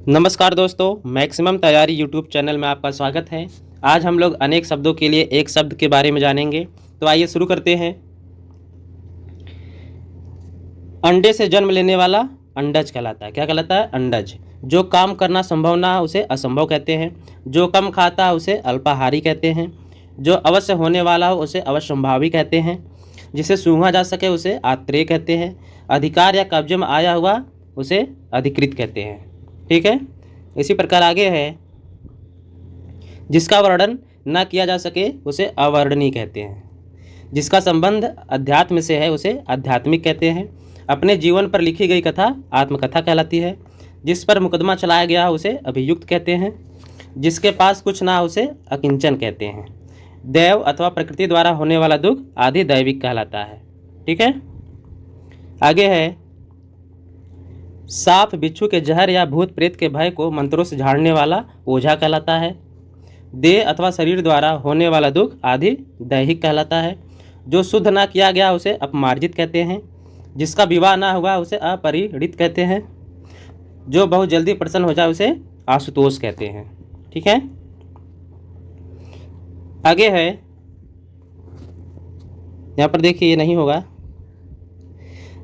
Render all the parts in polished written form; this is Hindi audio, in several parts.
नमस्कार दोस्तों, मैक्सिमम तैयारी यूट्यूब चैनल में आपका स्वागत है। आज हम लोग अनेक शब्दों के लिए एक शब्द के बारे में जानेंगे। तो आइए शुरू करते हैं। अंडे से जन्म लेने वाला अंडज कहलाता है। क्या कहलाता है? अंडज। जो काम करना संभव ना हो उसे असंभव कहते हैं। जो कम खाता है उसे अल्पाहारी कहते हैं। जो अवश्य होने वाला हो उसे अवश्यंभावी कहते हैं। जिसे सूंघा जा सके उसे आत्रेय कहते हैं। अधिकार या कब्जे में आया हुआ उसे अधिकृत कहते हैं। ठीक है। इसी प्रकार आगे है, जिसका वर्णन न किया जा सके उसे अवर्णनीय कहते हैं। जिसका संबंध अध्यात्म से है उसे आध्यात्मिक कहते हैं। अपने जीवन पर लिखी गई कथा आत्मकथा कहलाती है। जिस पर मुकदमा चलाया गया उसे अभियुक्त कहते हैं। जिसके पास कुछ ना उसे अकिंचन कहते हैं। दैव अथवा प्रकृति द्वारा होने वाला दुख आदि दैविक कहलाता है। ठीक है। आगे है, सांप बिच्छू के जहर या भूत प्रेत के भय को मंत्रों से झाड़ने वाला ओझा कहलाता है। देह अथवा शरीर द्वारा होने वाला दुख आदि दैहिक कहलाता है। जो शुद्ध ना किया गया उसे अपमार्जित कहते हैं। जिसका विवाह ना हुआ उसे अपरिणित कहते हैं। जो बहुत जल्दी प्रसन्न हो जाए उसे आशुतोष कहते हैं। ठीक है। आगे है, यहाँ पर देखिए, ये नहीं होगा।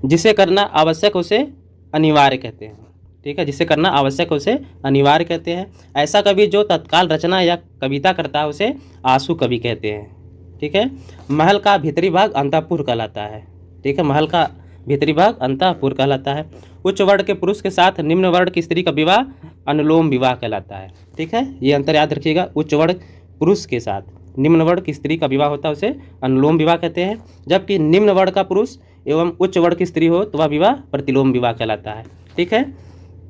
जिसे करना आवश्यक उसे अनिवार्य कहते हैं। ठीक है। जिसे करना आवश्यक उसे अनिवार्य कहते हैं। ऐसा कवि जो तत्काल रचना या कविता करता है उसे आंसू कवि कहते हैं। ठीक है। महल का भीतरी भाग अंतःपुर कहलाता है। ठीक है। महल का भीतरी भाग अंतःपुर कहलाता है। उच्च वर्ण के पुरुष के साथ निम्न वर्ण की स्त्री का विवाह अनुलोम विवाह कहलाता है। ठीक है। ये अंतर याद रखिएगा। उच्च वर्ण पुरुष के साथ निम्न वर्ण की स्त्री का विवाह होता है उसे अनुलोम विवाह कहते हैं। जबकि निम्न वर्ण का पुरुष एवं उच्च वर्ण की स्त्री हो तो वह विवाह प्रतिलोम विवाह कहलाता है। ठीक है।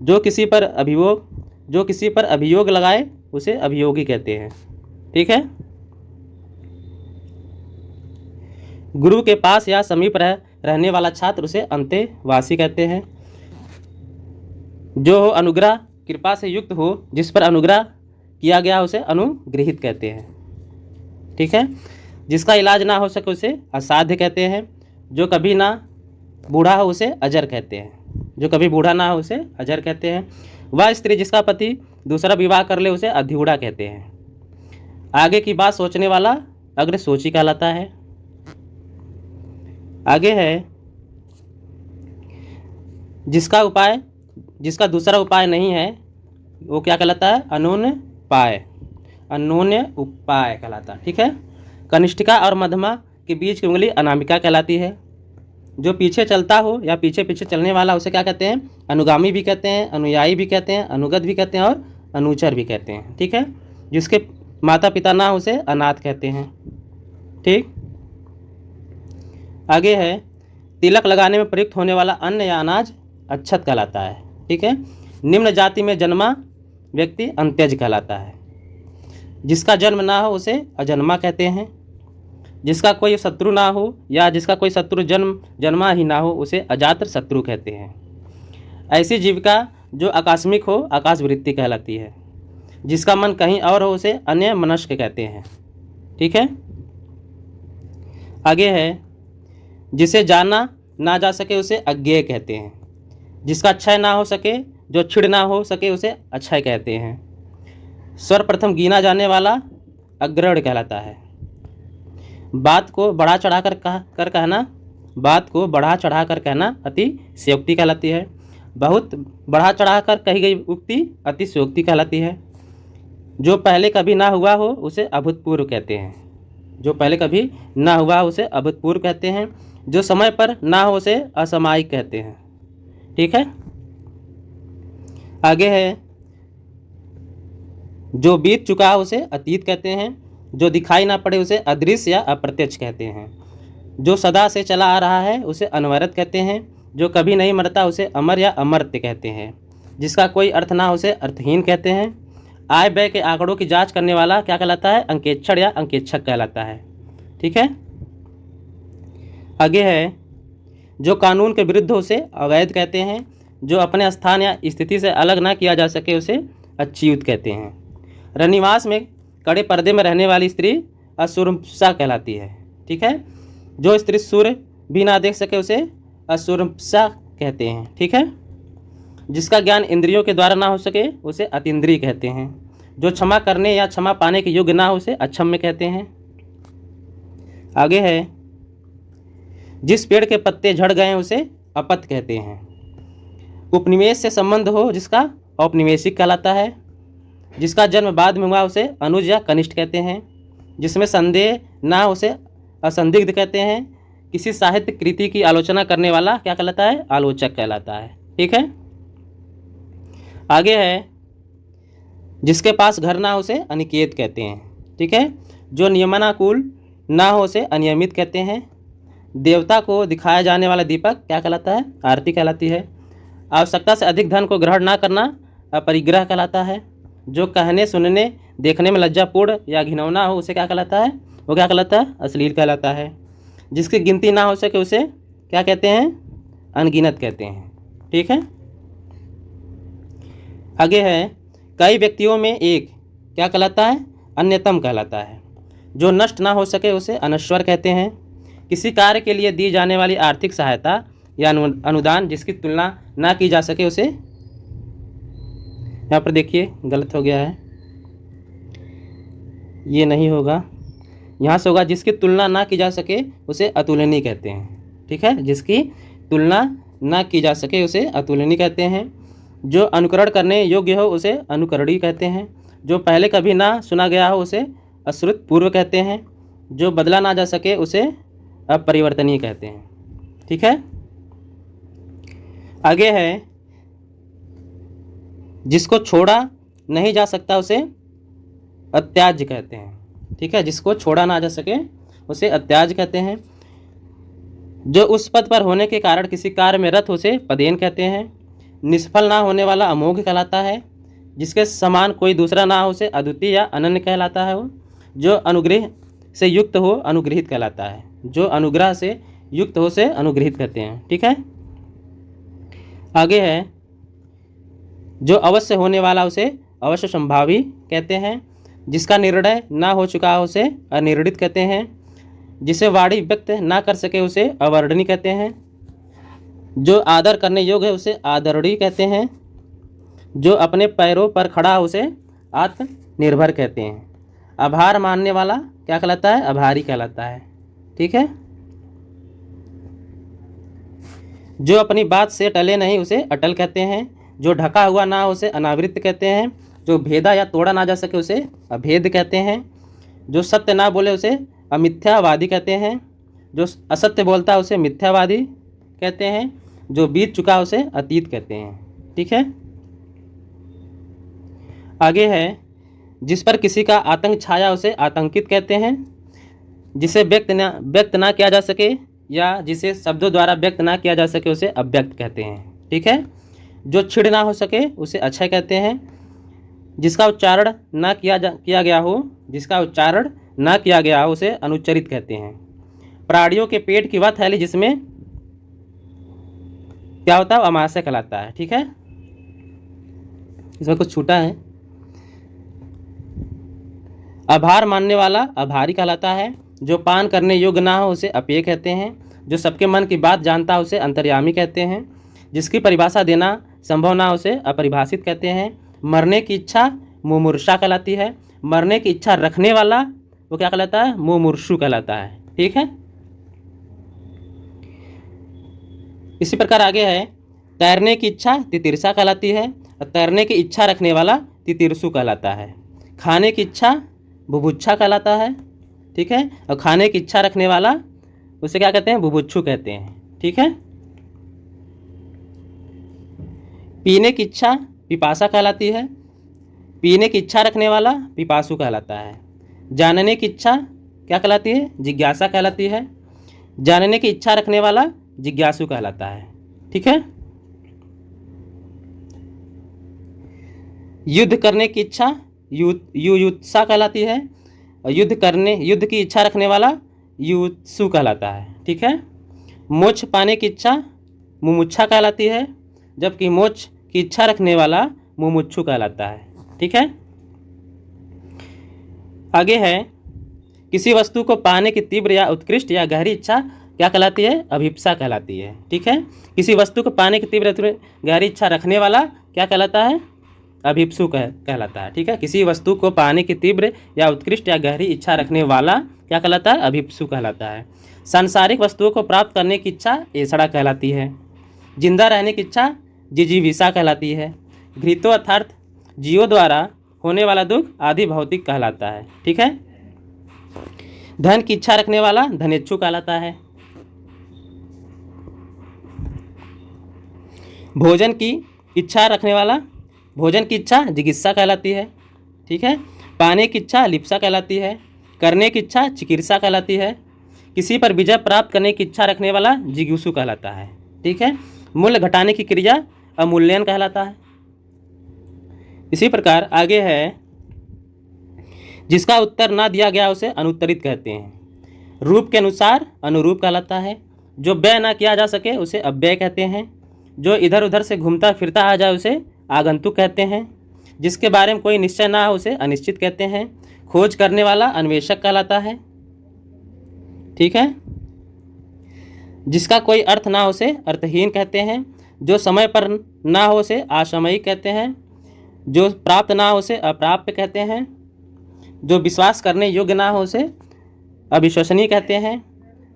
जो किसी पर अभियोग लगाए उसे अभियोगी कहते हैं। ठीक है। गुरु के पास या समीप रहने वाला छात्र उसे अंतेवासी कहते हैं। जो हो अनुग्रह कृपा से युक्त हो, जिस पर अनुग्रह किया गया उसे अनुग्रहित कहते हैं। ठीक है। जिसका इलाज ना हो सके उसे असाध्य कहते हैं। जो कभी ना बूढ़ा हो उसे अजर कहते हैं। जो कभी बूढ़ा ना हो उसे अजर कहते हैं। वह स्त्री जिसका पति दूसरा विवाह कर ले उसे अध्यूढ़ा कहते हैं। आगे की बात सोचने वाला अग्रसोची कहलाता है। आगे है, जिसका दूसरा उपाय नहीं है वो क्या कहलाता है? अन्योन्य उपाय कहलाता है। ठीक है। कनिष्ठिका और मध्यमा के बीच की उंगली अनामिका कहलाती है। जो पीछे चलता हो या पीछे पीछे चलने वाला उसे क्या कहते हैं? अनुगामी भी कहते हैं, अनुयायी भी कहते हैं, अनुगत भी कहते हैं और अनुचर भी कहते हैं। ठीक है। जिसके माता पिता ना उसे अनाथ कहते हैं। ठीक। आगे है, तिलक लगाने में प्रयुक्त होने वाला अन्न या अनाज अक्षत कहलाता है। ठीक है। निम्न जाति में जन्मा व्यक्ति अंत्यज कहलाता है। जिसका जन्म ना हो उसे अजन्मा कहते हैं। जिसका कोई शत्रु ना हो या जिसका कोई शत्रु जन्मा ही ना हो उसे अजात शत्रु कहते हैं। ऐसी जीविका जो आकस्मिक हो आकाशवृत्ति कहलाती है। जिसका मन कहीं और हो उसे अन्य मनस्क कहते हैं। ठीक है। आगे है, जिसे जाना ना जा सके उसे अज्ञेय कहते हैं। जिसका क्षय ना हो सके, जो छिड़ ना हो सके उसे अक्षय कहते हैं। सर्वप्रथम गिना जाने वाला अग्रहण कहलाता है। बात को बढ़ा चढ़ा कर कहना अतिशयोक्ति कहलाती है। बहुत बढ़ा चढ़ा कर कही गई उक्ति अतिशयोक्ति कहलाती है। जो पहले कभी ना हुआ हो उसे अभूतपूर्व कहते हैं। जो पहले कभी ना हुआ उसे अभूतपूर्व कहते हैं। जो समय पर ना हो उसे असामयिक कहते हैं। ठीक है। आगे है, जो बीत चुका है उसे अतीत कहते हैं। जो दिखाई ना पड़े उसे अदृश्य या अप्रत्यक्ष कहते हैं। जो सदा से चला आ रहा है उसे अनवरत कहते हैं। जो कभी नहीं मरता उसे अमर या अमर्त्य कहते हैं। जिसका कोई अर्थ ना उसे अर्थहीन कहते हैं। आय व्यय के आंकड़ों की जांच करने वाला क्या कहलाता है? अंकेक्षण या अंकेक्षक कहलाता है। ठीक है। आगे है, जो कानून के विरुद्ध उसे अवैध कहते हैं। जो अपने स्थान या स्थिति से अलग ना किया जा सके उसे अच्युत कहते हैं। रनिवास में कड़े पर्दे में रहने वाली स्त्री असुरसा कहलाती है। ठीक है। जो स्त्री सूर्य भी ना देख सके उसे असुरसा कहते हैं। ठीक है। जिसका ज्ञान इंद्रियों के द्वारा ना हो सके उसे अतीन्द्रिय कहते हैं। जो क्षमा करने या क्षमा पाने के योग्य ना हो उसे अक्षम्य कहते हैं। आगे है, जिस पेड़ के पत्ते झड़ गए हैं उसे अपत कहते हैं। उपनिवेश से संबंध हो जिसका औपनिवेशिक कहलाता है। जिसका जन्म बाद में हुआ उसे अनुज या कनिष्ठ कहते हैं। जिसमें संदेह ना हो उसे असंदिग्ध कहते हैं। किसी साहित्य कृति की आलोचना करने वाला क्या कहलाता है? आलोचक कहलाता है। ठीक है। आगे है, जिसके पास घर ना हो उसे अनिकेत कहते हैं। ठीक है। जो नियमनाकुल ना हो उसे अनियमित कहते हैं। देवता को दिखाया जाने वाला दीपक क्या कहलाता है? आरती कहलाती है। आवश्यकता से अधिक धन को ग्रहण ना करना अपरिग्रह कहलाता है। जो कहने सुनने देखने में लज्जापूर्ण या घिनौना हो उसे क्या कहलाता है? वो क्या कहलाता है? अश्लील कहलाता है। जिसकी गिनती ना हो सके उसे क्या कहते हैं? अनगिनत कहते हैं। ठीक है। आगे है, कई व्यक्तियों में एक क्या कहलाता है? अन्यतम कहलाता है। जो नष्ट ना हो सके उसे अनश्वर कहते हैं। किसी कार्य के लिए दी जाने वाली आर्थिक सहायता या अनुदान जिसकी तुलना ना की जा सके उसे, यहाँ पर देखिए गलत हो गया है, ये नहीं होगा, यहाँ से होगा जिसकी तुलना ना की जा सके उसे अतुलनीय कहते हैं। ठीक है। जिसकी तुलना ना की जा सके उसे अतुलनीय कहते हैं। जो अनुकरण करने योग्य हो उसे अनुकरणीय कहते हैं। जो पहले कभी ना सुना गया हो उसे अश्रुत पूर्व कहते हैं। जो बदला ना जा सके उसे अपरिवर्तनीय कहते हैं। ठीक है। आगे है, जिसको छोड़ा नहीं जा सकता उसे अत्याज्य कहते हैं। ठीक है। जिसको छोड़ा ना जा सके उसे अत्याज्य कहते हैं। जो उस पद पर होने के कारण किसी कार्य में रत उसे पदेन कहते हैं। निष्फल ना होने वाला अमोघ कहलाता है। जिसके समान कोई दूसरा ना हो उसे अद्वितीय या अनन्य कहलाता है। वो जो अनुग्रह से युक्त हो अनुग्रहित कहलाता है। जो अनुग्रह से युक्त हो से अनुग्रहित कहते हैं। ठीक है। आगे है, जो अवश्य होने वाला उसे अवश्य संभावी कहते हैं। जिसका निर्णय ना हो चुका हो उसे अनिर्णित कहते हैं। जिसे वाणी व्यक्त ना कर सके उसे अवर्णनीय कहते हैं। जो आदर करने योग्य है उसे आदरणीय कहते हैं। जो अपने पैरों पर खड़ा हो उसे आत्मनिर्भर कहते हैं। आभार मानने वाला क्या कहलाता है? आभारी कहलाता है। ठीक है। जो अपनी बात से टले नहीं उसे अटल कहते हैं। जो ढका हुआ ना हो उसे अनावृत कहते हैं। जो भेदा या तोड़ा ना जा सके उसे अभेद कहते हैं। जो सत्य ना बोले उसे अमिथ्यावादी कहते हैं। जो असत्य बोलता है उसे मिथ्यावादी कहते हैं। जो बीत चुका उसे अतीत कहते हैं। ठीक है। आगे है, जिस पर किसी का आतंक छाया उसे आतंकित कहते हैं। जिसे व्यक्त ना किया जा सके या जिसे शब्दों द्वारा व्यक्त ना किया जा सके उसे अव्यक्त कहते हैं। ठीक है। जो छिड़ ना हो सके उसे अक्षय कहते हैं। जिसका उच्चारण ना किया गया हो उसे अनुच्चरित कहते हैं। प्राणियों के पेट की वह थैली जिसमें क्या होता है? अमाशय कहलाता है। ठीक है। इसमें कुछ छूटा है। आभार मानने वाला आभारी कहलाता है। जो पान करने योग्य ना हो उसे अपेय कहते हैं। जो सबके मन की बात जानता है उसे अंतर्यामी कहते हैं। जिसकी परिभाषा देना संभव ना हो उसे अपरिभाषित कहते हैं। मरने की इच्छा मुमूर्षा कहलाती है। मरने की इच्छा रखने वाला वो क्या कहलाता है? मुमूर्षु कहलाता है। ठीक है। इसी प्रकार आगे है, तैरने की इच्छा तितिर्षा कहलाती है। और तैरने की इच्छा रखने वाला तितिर्षु कहलाता है। खाने की इच्छा बुभुक्षा कहलाता है। ठीक है। और खाने की इच्छा रखने वाला उसे क्या कहते हैं? बुभुक्षु कहते हैं। ठीक है। पीने की इच्छा पिपासा कहलाती है। पीने की इच्छा रखने वाला पिपासु कहलाता है। जानने की इच्छा क्या कहलाती है? जिज्ञासा कहलाती है। जानने की इच्छा रखने वाला जिज्ञासु कहलाता है। ठीक है। युद्ध करने की इच्छा युयुत्सा कहलाती है। और युद्ध की इच्छा रखने वाला युत्सु कहलाता है। ठीक है। मोक्ष पाने की इच्छा मुमुक्षा कहलाती है। जबकि मोक्ष की इच्छा रखने वाला मुमुक्षु कहलाता है। ठीक है। आगे है, किसी वस्तु को पाने की तीव्र या उत्कृष्ट या गहरी इच्छा क्या कहलाती है? अभिप्सा कहलाती है। ठीक है, किसी वस्तु को पाने की तीव्र गहरी इच्छा रखने वाला क्या कहलाता है? अभिप्सु कहलाता है। ठीक है, किसी वस्तु को पाने की तीव्र या उत्कृष्ट या गहरी इच्छा रखने वाला क्या कहलाता है? अभिप्सु कहलाता है। सांसारिक वस्तुओं को प्राप्त करने की इच्छा ऐसड़ा कहलाती है। जिंदा रहने की इच्छा जिजीविषा कहलाती है। घृतो अर्थात जीवों द्वारा होने वाला दुख आदि भौतिक कहलाता है। ठीक है, धन की इच्छा रखने वाला धनेच्छु कहलाता है। भोजन की इच्छा रखने वाला भोजन की इच्छा जिगित्सा कहलाती है। ठीक है, पाने की इच्छा लिप्सा कहलाती है। करने की इच्छा चिकित्सा कहलाती है। किसी पर विजय प्राप्त करने की इच्छा रखने वाला जिज्ञासु कहलाता है। ठीक है, मूल्य घटाने की क्रिया अमूल्यन कहलाता है। इसी प्रकार आगे है, जिसका उत्तर ना दिया गया उसे अनुत्तरित कहते हैं। रूप के अनुसार अनुरूप कहलाता है। जो व्यय ना किया जा सके उसे अव्यय कहते हैं। जो इधर उधर से घूमता फिरता आ जाए उसे आगंतुक कहते हैं। जिसके बारे में कोई निश्चय ना हो उसे अनिश्चित कहते हैं। खोज करने वाला अन्वेषक कहलाता है। ठीक है, जिसका कोई अर्थ ना हो उसे अर्थहीन कहते हैं। जो समय पर ना हो उसे आशमयी कहते हैं। जो प्राप्त ना हो उसे अप्राप्य कहते हैं। जो विश्वास करने योग्य ना हो उसे अविश्वसनीय कहते हैं।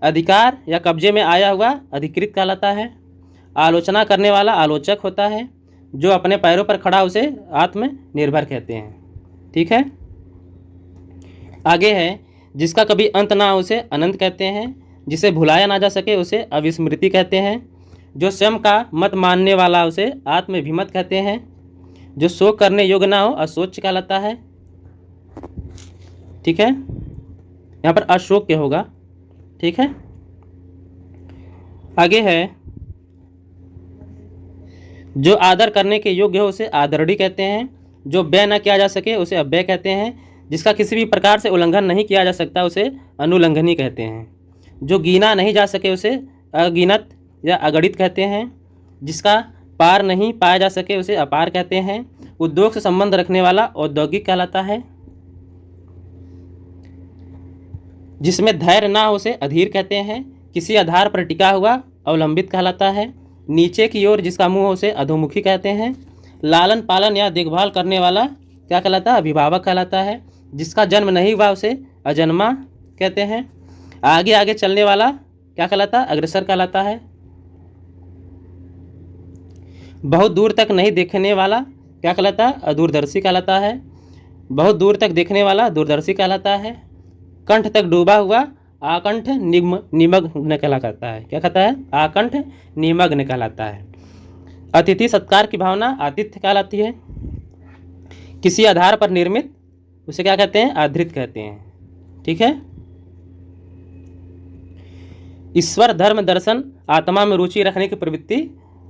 अधिकार या कब्जे में आया हुआ अधिकृत कहलाता है। आलोचना करने वाला आलोचक होता है। जो अपने पैरों पर खड़ा उसे आत्मनिर्भर कहते हैं। ठीक है, आगे है, जिसका कभी अंत ना हो उसे अनंत कहते हैं। जिसे भुलाया ना जा सके उसे अविस्मृति कहते हैं। जो स्वयं का मत मानने वाला उसे आत्मभिमत कहते हैं। जो शोक करने योग्य ना हो अशोच कहलाता है। ठीक है, यहाँ पर अशोक होगा। ठीक है, आगे है, जो आदर करने के योग्य हो उसे आदरणीय कहते हैं। जो व्यय न किया जा सके उसे अव्यय कहते हैं। जिसका किसी भी प्रकार से उल्लंघन नहीं किया जा सकता उसे अनुल्लंघनीय कहते हैं। जो गिना नहीं जा सके उसे अगिनत या अगणित कहते हैं। जिसका पार नहीं पाया जा सके उसे अपार कहते हैं। उद्योग से संबंध रखने वाला औद्योगिक कहलाता है। जिसमें धैर्य ना हो उसे अधीर कहते हैं। किसी आधार पर टिका हुआ अवलंबित कहलाता है। नीचे की ओर जिसका मुंह हो उसे अधोमुखी कहते हैं। लालन पालन या देखभाल करने वाला क्या कहलाता है? अभिभावक कहलाता है। जिसका जन्म नहीं हुआ उसे अजन्मा कहते हैं। आगे आगे चलने वाला क्या कहलाता है? अग्रसर कहलाता है। बहुत दूर तक नहीं देखने वाला क्या कहलाता है? अदूरदर्शी कहलाता है। बहुत दूर तक देखने वाला दूरदर्शी कहलाता है। कंठ तक डूबा हुआ आकंठ निमग्न कहलाता है। क्या कहता है? आकंठ निमग्न कहलाता है। अतिथि सत्कार की भावना आतिथ्य कहलाती है। किसी आधार पर निर्मित उसे क्या कहते हैं? आधृत कहते हैं। ठीक है, ईश्वर धर्म दर्शन आत्मा में रुचि रखने की प्रवृत्ति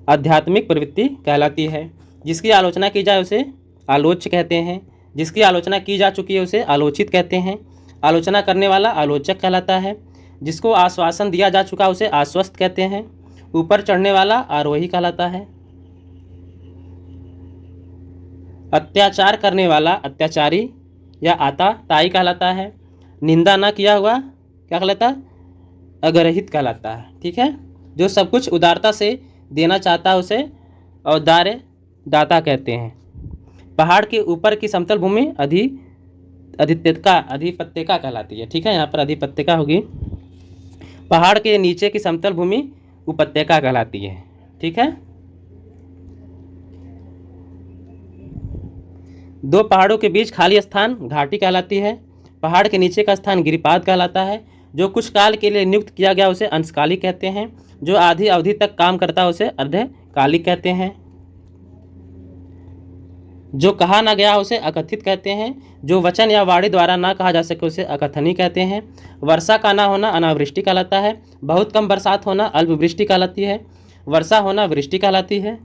आध्यात्मिक प्रवृत्ति कहलाती है। जिसकी आलोचना की जाए उसे आलोच्य कहते हैं। जिसकी आलोचना की जा चुकी है उसे आलोचित कहते हैं। आलोचना करने वाला आलोचक कहलाता है। जिसको आश्वासन दिया जा चुका उसे आश्वस्त कहते हैं। ऊपर चढ़ने वाला आरोही कहलाता है। अत्याचार करने वाला अत्याचारी या ताई कहलाता है। निंदा न किया हुआ क्या कहलाता है? अग्रहित कहलाता है। ठीक है, जो सब कुछ उदारता से देना चाहता है उसे औदार्य दाता कहते हैं। पहाड़ के ऊपर की समतल भूमि अधिपत्यका कहलाती है। ठीक है, यहाँ पर अधिपत्यका होगी। पहाड़ के नीचे की समतल भूमि उपत्यका कहलाती है। ठीक है, दो पहाड़ों के बीच खाली स्थान घाटी कहलाती है। पहाड़ के नीचे का स्थान गिरिपाद कहलाता है। जो कुछ काल के लिए नियुक्त किया गया उसे अंशकालिक कहते हैं। जो आधी अवधि तक काम करता है उसे अर्धकालिक कहते हैं। जो कहा ना गया उसे अकथित कहते हैं। जो वचन या वाणी द्वारा ना कहा जा सके उसे अकथनीय कहते हैं। वर्षा का ना होना अनावृष्टि कहलाता है। बहुत कम बरसात होना अल्पवृष्टि कहलाती है। वर्षा होना वृष्टि कहलाती है।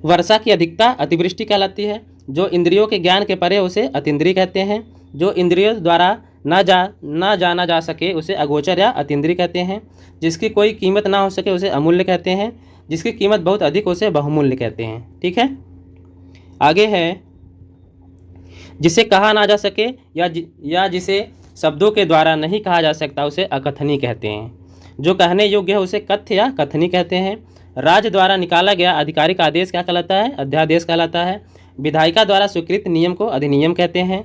वर्षा की अधिकता अतिवृष्टि कहलाती है। जो इंद्रियों के ज्ञान के परे उसे अतीन्द्रिय कहते हैं। जो इंद्रियों द्वारा ना जाना जा सके उसे अगोचर या अतीन्द्रिय कहते हैं। जिसकी कोई कीमत ना हो सके उसे अमूल्य कहते हैं। जिसकी कीमत बहुत अधिक हो उसे बहुमूल्य कहते हैं। ठीक है, आगे है, जिसे कहा ना जा सके या जिसे शब्दों के द्वारा नहीं कहा जा सकता उसे अकथनीय कहते हैं। जो कहने योग्य है उसे कथ्य या कथनीय कहते हैं। राज्य द्वारा निकाला गया आधिकारिक आदेश क्या कहलाता है? अध्यादेश कहलाता है। विधायिका द्वारा स्वीकृत नियम को अधिनियम कहते हैं।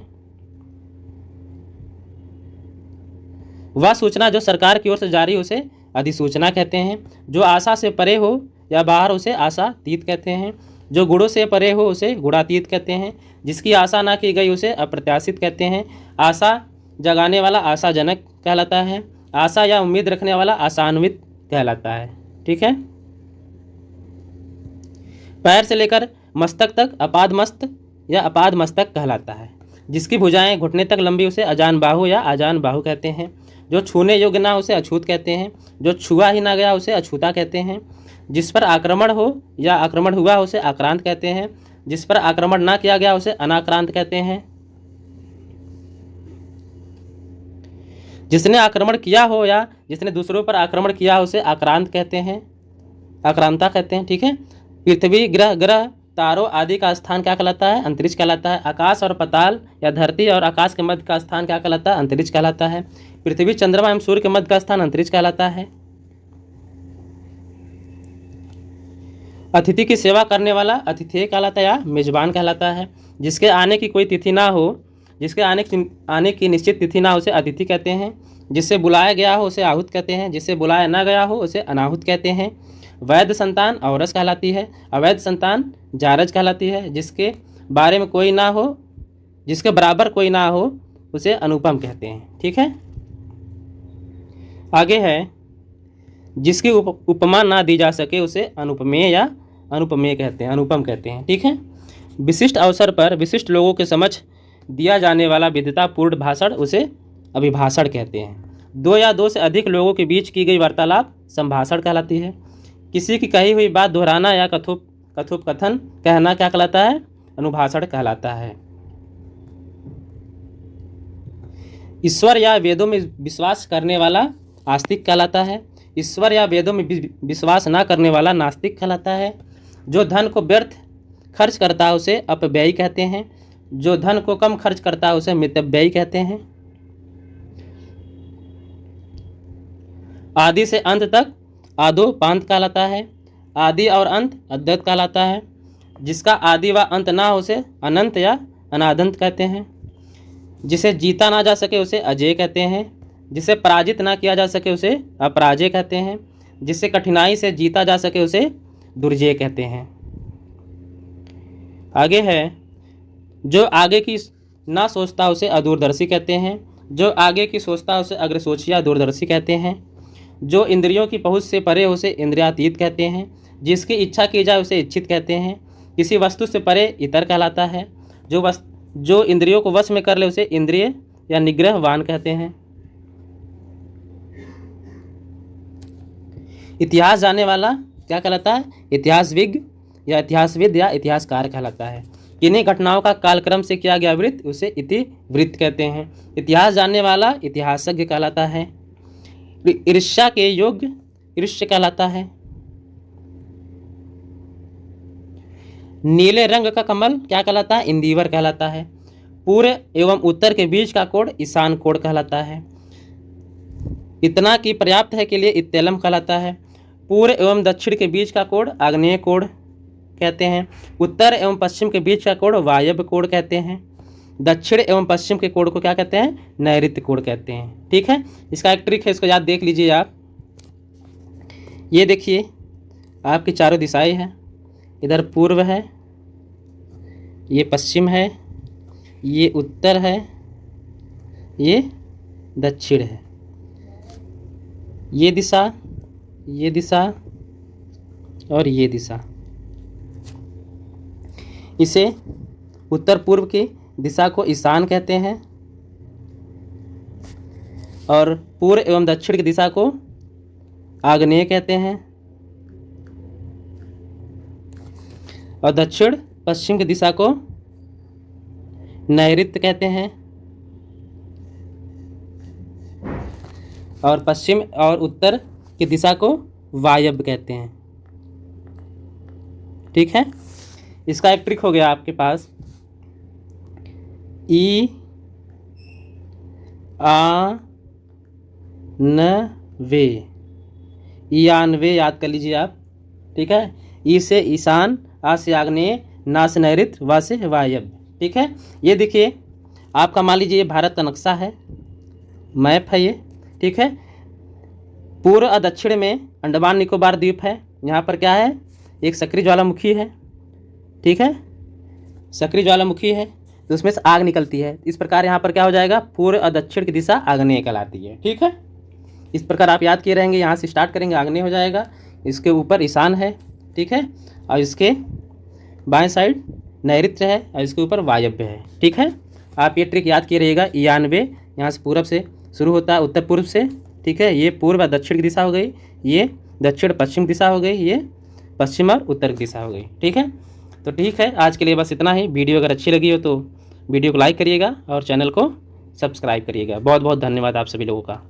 वह सूचना जो सरकार की ओर से जारी उसे अधिसूचना कहते हैं। जो आशा से परे हो या बाहर उसे आशातीत कहते हैं। जो गुणों से परे हो उसे गुणातीत कहते हैं। जिसकी आशा ना की गई उसे अप्रत्याशित कहते हैं। आशा जगाने वाला आशाजनक कहलाता है। आशा या उम्मीद रखने वाला आशान्वित कहलाता है। ठीक है। पैर से लेकर मस्तक तक अपादमस्त या अपादमस्तक कहलाता है। जिसकी भुजाएं घुटने तक लंबी उसे अजान बाहु या अजान बाहु कहते हैं। जो छूने योग्य ना उसे अछूत कहते हैं। जो छुआ ही ना गया उसे अछूता कहते हैं। जिस पर आक्रमण हो या आक्रमण हुआ उसे आक्रांत कहते हैं। जिस पर आक्रमण ना किया गया उसे अनाक्रांत कहते हैं। जिसने आक्रमण किया हो या जिसने दूसरों पर आक्रमण किया हो उसे आक्रांत कहते हैं, आक्रांता कहते हैं। ठीक है। पृथ्वी ग्रह तारों आदि का स्थान क्या कहलाता है? अंतरिक्ष कहलाता है। आकाश और पाताल या धरती और आकाश के मध्य का स्थान क्या कहलाता है? अंतरिक्ष कहलाता है। पृथ्वी चंद्रमा एवं सूर्य के मध्य का स्थान अंतरिक्ष कहलाता है। अतिथि की सेवा करने वाला अतिथेय कहलाता है या मेजबान कहलाता है। जिसके आने की कोई तिथि ना हो, जिसके आने की निश्चित तिथि ना हो उसे अतिथि कहते हैं। जिससे बुलाया गया हो उसे आहूत कहते हैं। जिससे बुलाया ना गया हो उसे अनाहुत कहते हैं। वैध संतान औरस कहलाती है। अवैध संतान जारज कहलाती है। जिसके बारे में कोई ना हो, जिसके बराबर कोई ना हो उसे अनुपम कहते हैं। ठीक है। आगे है जिसकी उपमा ना दी जा सके उसे अनुपमेय या अनुपमेय कहते हैं, अनुपम कहते हैं। ठीक है। विशिष्ट अवसर पर विशिष्ट लोगों के समक्ष दिया जाने वाला विद्वतापूर्ण भाषण उसे अभिभाषण कहते हैं। दो या दो से अधिक लोगों के बीच की गई वार्तालाप संभाषण कहलाती है। किसी की कही हुई बात दोहराना या कथोपकथन कहना क्या कहलाता है? अनुभाषण कहलाता है। ईश्वर या वेदों में विश्वास करने वाला आस्तिक कहलाता है। ईश्वर या वेदों में विश्वास ना करने वाला नास्तिक कहलाता है। जो धन को व्यर्थ खर्च करता है उसे अपव्ययी कहते हैं। जो धन को कम खर्च करता है उसे मितव्ययी कहते हैं। आदि से अंत तक आदोपांत कहलाता है। आदि और अंत अद्वैत कहलाता है। जिसका आदि व अंत ना हो उसे अनंत या अनादंत कहते हैं। जिसे जीता ना जा सके उसे अजेय कहते हैं। जिसे पराजित ना किया जा सके उसे अपराजय कहते हैं। जिसे कठिनाई से जीता जा सके उसे दुर्जय कहते हैं। आगे है जो आगे की ना सोचता उसे अदूरदर्शी कहते हैं। जो आगे की सोचता उसे अग्रसोची या दूरदर्शी कहते हैं। जो इंद्रियों की पहुँच से परे उसे इंद्रियातीत कहते हैं। जिसकी इच्छा की जाए उसे इच्छित कहते हैं। किसी वस्तु से परे इतर कहलाता है। जो इंद्रियों को वश में कर ले उसे इंद्रिय या निग्रहवान कहते हैं। इतिहास जानने वाला क्या कहलाता है? इतिहासविज्ञ या इतिहासविद या इतिहासकार कहलाता है। किन्हीं घटनाओं का कालक्रम से किया गया वृत्त उसे इतिवृत्त कहते हैं। इतिहास जानने वाला इतिहासज्ञ कहलाता है। ईर्ष्या के योग्य ईर्ष्य कहलाता है। नीले रंग का कमल क्या कहलाता है? इंदिवर कहलाता है। पूर्व एवं उत्तर के बीच का कोण ईशान कोण कहलाता है। इतना की पर्याप्त है के लिए इत्तेलम कहलाता है। पूर्व एवं दक्षिण के बीच का कोण आग्नेय कोण कहते हैं। उत्तर एवं पश्चिम के बीच का कोण वायव्य कोण कहते हैं। दक्षिण एवं पश्चिम के कोण को क्या कहते हैं? नैऋत्य कोण कहते हैं। ठीक है। इसका एक ट्रिक है, इसको याद देख लीजिए आप। ये देखिए आपकी चारों दिशाएं हैं। इधर पूर्व है, ये पश्चिम है, ये उत्तर है, ये दक्षिण है। ये दिशा और ये दिशा, इसे उत्तर पूर्व की दिशा को ईशान कहते हैं और पूर्व एवं दक्षिण की दिशा को आग्नेय कहते हैं और दक्षिण पश्चिम की दिशा को नैऋत्य कहते हैं और पश्चिम और उत्तर की दिशा को वायव्य कहते हैं। ठीक है। इसका एक ट्रिक हो गया आपके पास। ईयानवे, ईयानवे याद कर लीजिए आप। ठीक है, ई से ईशान, आ से आग्नेय, ना से नैऋत्य, वा से वायव्य। ठीक है, ये देखिए आपका मान लीजिए ये भारत का नक्शा है, मैप है ये। ठीक है, पूर्व और दक्षिण में अंडमान निकोबार द्वीप है। यहाँ पर क्या है, एक सक्रिय ज्वालामुखी है। ठीक है, सक्रिय ज्वालामुखी है तो उसमें से आग निकलती है। इस प्रकार यहाँ पर क्या हो जाएगा, पूर्व और दक्षिण की दिशा आग्नेय कहलाती है। ठीक है, इस प्रकार आप याद किए रहेंगे। यहाँ से स्टार्ट करेंगे, आग्नेय हो जाएगा, इसके ऊपर ईशान है। ठीक है, और इसके बाएं साइड नैऋत्य है और इसके ऊपर वायव्य है। ठीक है, आप ये ट्रिक याद किए रहिएगा। 91 यहाँ से पूरब से शुरू होता है, उत्तर पूर्व से। ठीक है, ये पूर्व और दक्षिण की दिशा हो गई, ये दक्षिण पश्चिम दिशा हो गई, ये पश्चिम और उत्तर की दिशा हो गई। ठीक है, तो ठीक है, आज के लिए बस इतना ही। वीडियो अगर अच्छी लगी हो तो वीडियो को लाइक करिएगा और चैनल को सब्सक्राइब करिएगा। बहुत बहुत धन्यवाद आप सभी लोगों का।